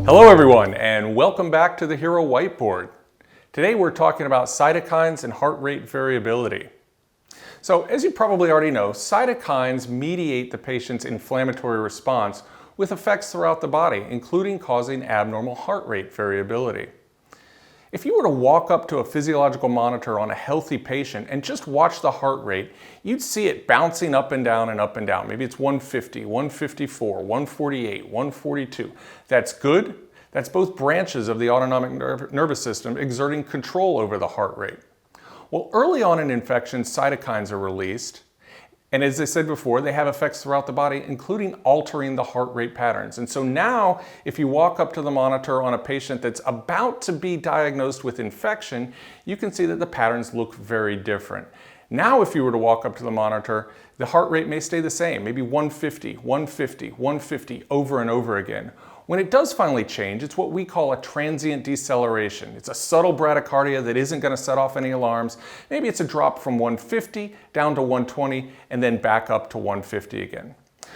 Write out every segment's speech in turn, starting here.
Hello everyone, and welcome back to the HeRO Whiteboard. Today we're talking about cytokines and heart rate variability. So as you probably already know, cytokines mediate the patient's inflammatory response with effects throughout the body, including causing abnormal heart rate variability. If you were to walk up to a physiological monitor on a healthy patient and just watch the heart rate, you'd see it bouncing up and down and up and down. Maybe it's 150, 154, 148, 142. That's good. That's both branches of the autonomic nervous system exerting control over the heart rate. Well, early on in infection, cytokines are released. And as I said before, they have effects throughout the body, including altering the heart rate patterns. And so now, if you walk up to the monitor on a patient that's about to be diagnosed with infection, you can see that the patterns look very different. Now, if you were to walk up to the monitor, the heart rate may stay the same, maybe 150, 150, 150 over and over again. When it does finally change, it's what we call a transient deceleration. It's a subtle bradycardia that isn't going to set off any alarms. Maybe it's a drop from 150 down to 120 and then back up to 150 again.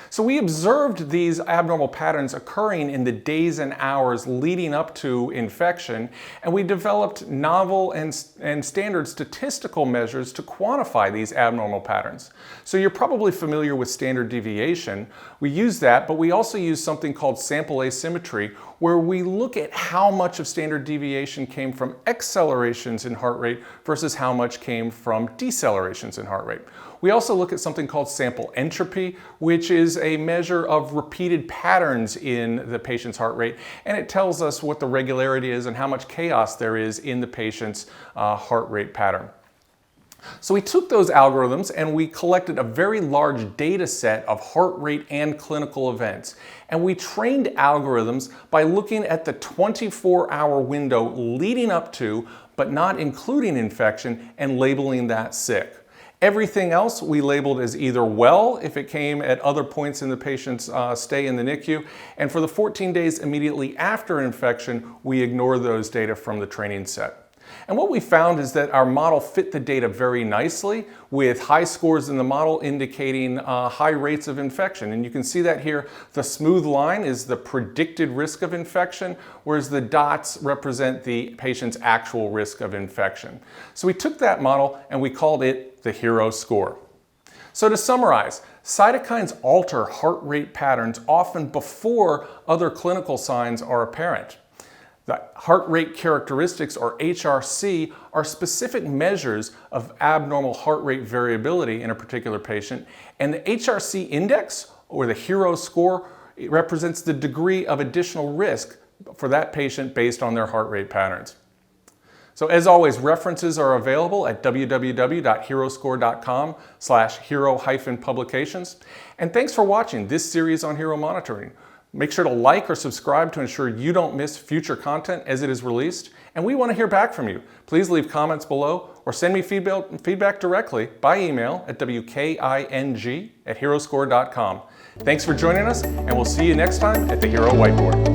So we observed these abnormal patterns occurring in the days and hours leading up to infection, and we developed novel and standard statistical measures to quantify these abnormal patterns. So you're probably familiar with standard deviation. We use that, but we also use something called sample asymmetry, where we look at how much of standard deviation came from accelerations in heart rate versus how much came from decelerations in heart rate. We also look at something called sample entropy, which is a measure of repeated patterns in the patient's heart rate, and it tells us what the regularity is and how much chaos there is in the patient's heart rate pattern. So we took those algorithms and we collected a very large data set of heart rate and clinical events. And we trained algorithms by looking at the 24-hour window leading up to, but not including infection, and labeling that sick. Everything else we labeled as either well if it came at other points in the patient's stay in the NICU, and for the 14 days immediately after infection, we ignore those data from the training set. And what we found is that our model fit the data very nicely, with high scores in the model indicating high rates of infection. And you can see that here. The smooth line is the predicted risk of infection, whereas the dots represent the patient's actual risk of infection. So we took that model and we called it the HeRO score. So to summarize, cytokines alter heart rate patterns often before other clinical signs are apparent. The heart rate characteristics, or HRC, are specific measures of abnormal heart rate variability in a particular patient, and the HRC index, or the HeRO score, it represents the degree of additional risk for that patient based on their heart rate patterns. So as always, references are available at www.heroscore.com/HeRO-publications. And thanks for watching this series on HeRO monitoring. Make sure to like or subscribe to ensure you don't miss future content as it is released. And we want to hear back from you. Please leave comments below or send me feedback directly by email at wking@heroscore.com. Thanks for joining us, and we'll see you next time at the HeRO Whiteboard.